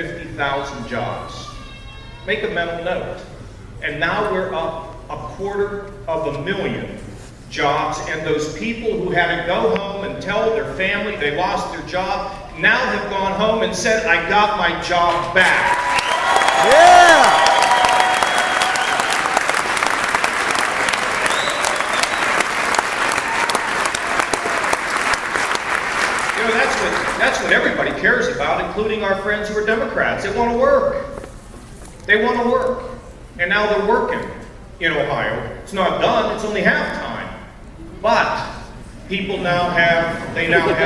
250,000 jobs. Make a mental note. And now we're up 250,000 jobs, and those people who had to go home and tell their family they lost their job now have gone home and said, I got my job back. Yeah! You know, that's what everybody cares about, including our friends who are Democrats. They want to work. They want to work. And now they're working in Ohio. It's not done, it's only half time. But people now have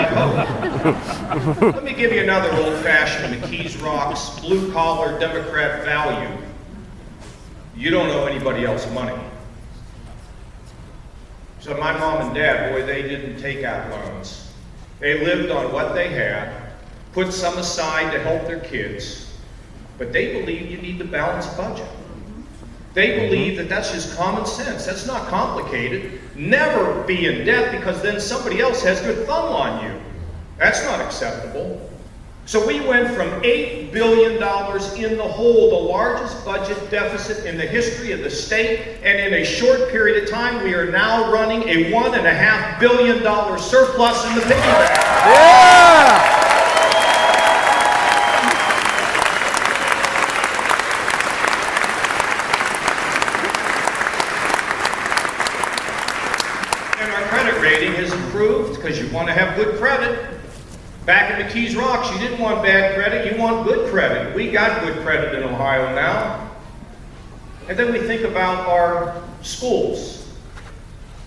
hope. Let me give you another old-fashioned McKees Rocks blue-collar Democrat value. You don't owe anybody else money. So my mom and dad, boy, they didn't take out loans. They lived on what they had, put some aside to help their kids, but they believe you need to balance a budget. They believe that that's just common sense. That's not complicated. Never be in debt, because then somebody else has their thumb on you. That's not acceptable. So we went from $8 billion in the hole, the largest budget deficit in the history of the state, and in a short period of time, we are now running a $1.5 billion surplus in the piggy bank. Yeah! Rating has improved because you want to have good credit. Back in McKees Rocks, you didn't want bad credit, you want good credit. We got good credit in Ohio now. And then we think about our schools.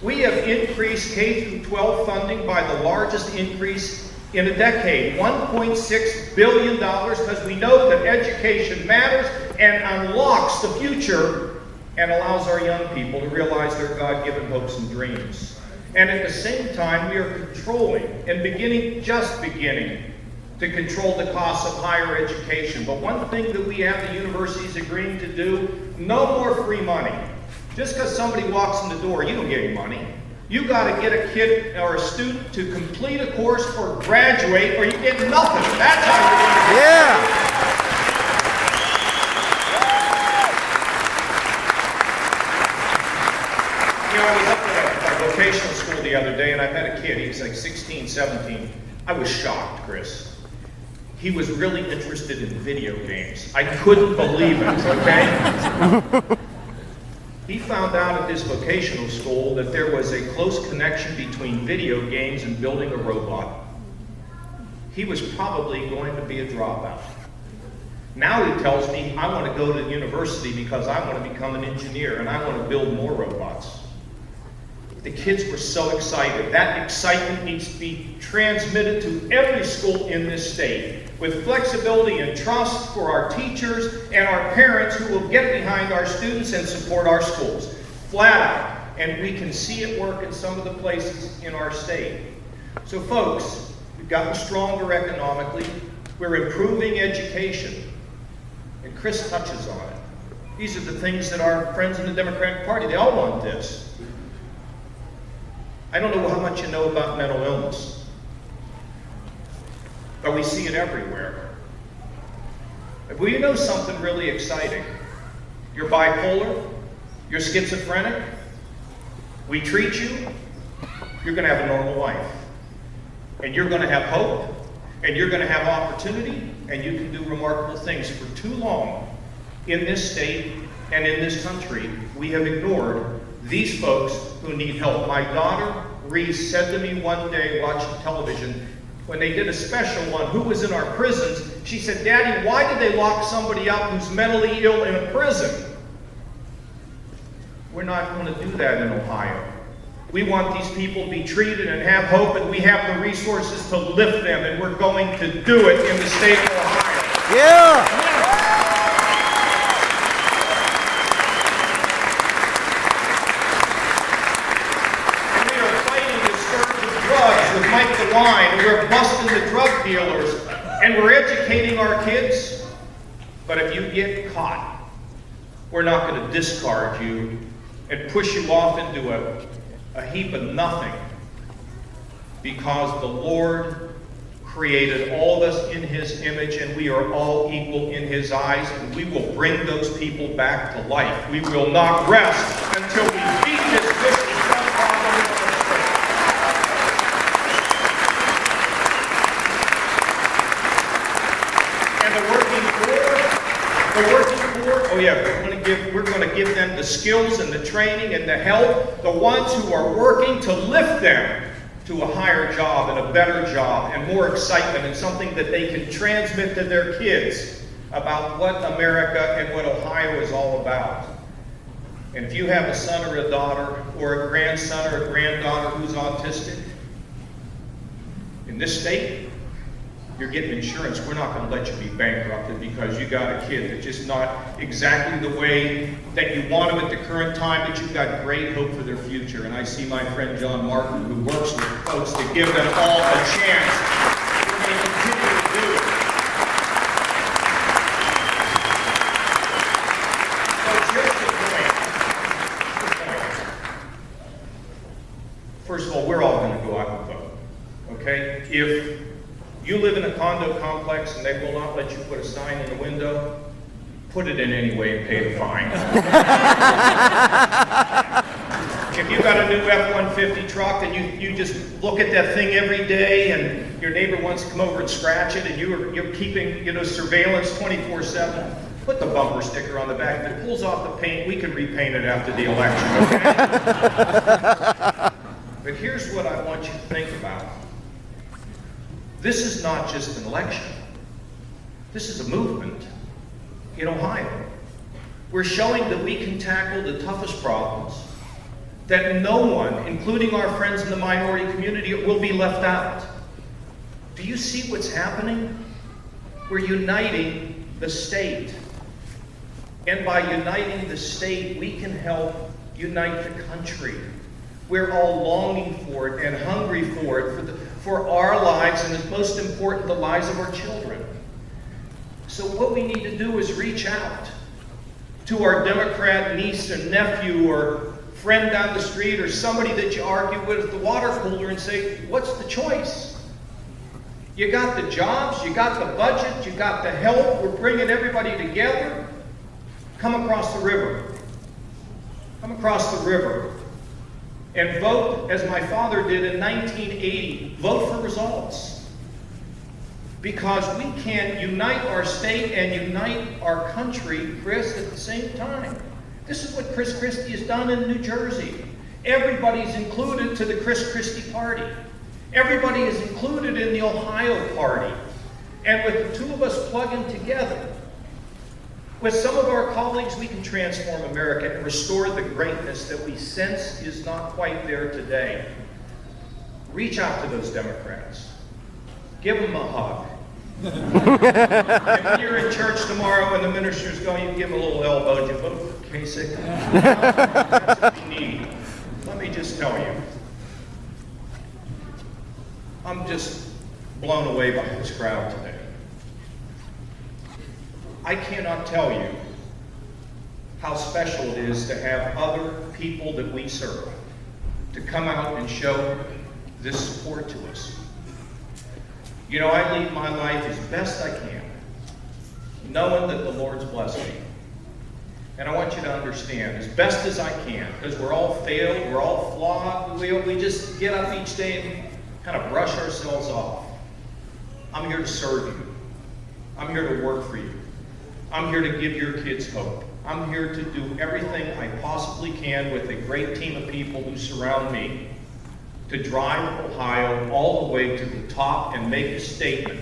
We have increased K-12 funding by the largest increase in a decade, $1.6 billion, because we know that education matters and unlocks the future and allows our young people to realize their God-given hopes and dreams. And at the same time, we are controlling and just beginning to control the costs of higher education. But one thing that we have the universities agreeing to do, no more free money. Just because somebody walks in the door, you don't get any money. You got to get a kid or a student to complete a course or graduate, or you get nothing. That's how you're going to get Yeah! You know, I was up at a vocational school the other day, and I met a kid. He was like 16, 17. I was shocked, Chris. He was really interested in video games. I couldn't believe it, okay? He found out at this vocational school that there was a close connection between video games and building a robot. He was probably going to be a dropout. Now he tells me, I want to go to university because I want to become an engineer and I want to build more robots. The kids were so excited. That excitement needs to be transmitted to every school in this state, with flexibility and trust for our teachers and our parents who will get behind our students and support our schools, flat out. And we can see it work in some of the places in our state. So folks, we've gotten stronger economically. We're improving education. And Chris touches on it. These are the things that our friends in the Democratic Party, they all want this. I don't know how much you know about mental illness, but we see it everywhere. Well, you know something really exciting. You're bipolar, you're schizophrenic, we treat you, you're going to have a normal life. And you're going to have hope, and you're going to have opportunity, and you can do remarkable things. For too long in this state and in this country, we have ignored these folks who need help. My daughter, Reese, said to me one day watching television, when they did a special on who was in our prisons, she said, Daddy, why did they lock somebody up who's mentally ill in a prison? We're not going to do that in Ohio. We want these people to be treated and have hope, and we have the resources to lift them, and we're going to do it in the state of Ohio. Yeah! Mike the Line, and we're busting the drug dealers, and we're educating our kids. But if you get caught, we're not going to discard you and push you off into a heap of nothing, because the Lord created all of us in His image, and we are all equal in His eyes, and we will bring those people back to life. We will not rest until we beat this vicious gun problem in our state. And the working poor, oh yeah, we're going to give them the skills and the training and the help, the ones who are working to lift them to a higher job and a better job and more excitement and something that they can transmit to their kids about what America and what Ohio is all about. And if you have a son or a daughter or a grandson or a granddaughter who's autistic, in this state, you're getting insurance. We're not going to let you be bankrupted because you got a kid that's just not exactly the way that you want them at the current time, but you've got great hope for their future. And I see my friend John Martin, who works with folks to give them all a chance. We're going to continue to do it. So here's the point. First of all, we're all going to go out and vote. Okay? If you live in a condo complex and they will not let you put a sign in the window, put it in anyway and pay the fine. If you've got a new F-150 truck and you just look at that thing every day and your neighbor wants to come over and scratch it and you're keeping surveillance 24/7, put the bumper sticker on the back. If it pulls off the paint, we can repaint it after the election, okay? But here's what I want you to think about. This is not just an election. This is a movement in Ohio. We're showing that we can tackle the toughest problems, that no one, including our friends in the minority community, will be left out. Do you see what's happening? We're uniting the state. And by uniting the state, we can help unite the country. We're all longing for it and hungry for it, for our lives, and most important, the lives of our children. So what we need to do is reach out to our Democrat niece or nephew or friend down the street or somebody that you argue with at the water cooler and say, what's the choice? You got the jobs, you got the budget, you got the help, we're bringing everybody together. Come across the river. Come across the river. And vote as my father did in 1980. Vote for results. Because we can unite our state and unite our country, Chris, at the same time. This is what Chris Christie has done in New Jersey. Everybody's included to the Chris Christie party. Everybody is included in the Ohio party. And with the two of us plugging together, with some of our colleagues, we can transform America and restore the greatness that we sense is not quite there today. Reach out to those Democrats. Give them a hug. And when you're in church tomorrow and the minister's going, you give them a little elbow. You vote for Kasich. That's what we need. Let me just tell you. I'm just blown away by this crowd today. I cannot tell you how special it is to have other people that we serve to come out and show this support to us. You know, I lead my life as best I can, knowing that the Lord's blessed me. And I want you to understand, as best as I can, because we're all failed, we're all flawed, we just get up each day and kind of brush ourselves off. I'm here to serve you. I'm here to work for you. I'm here to give your kids hope. I'm here to do everything I possibly can with a great team of people who surround me to drive Ohio all the way to the top and make a statement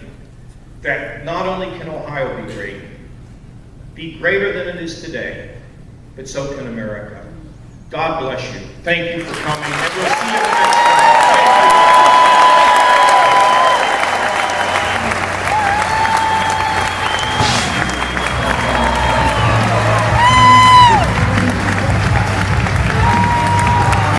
that not only can Ohio be greater than it is today, but so can America. God bless you. Thank you for coming, and we'll see you next time. Thank you.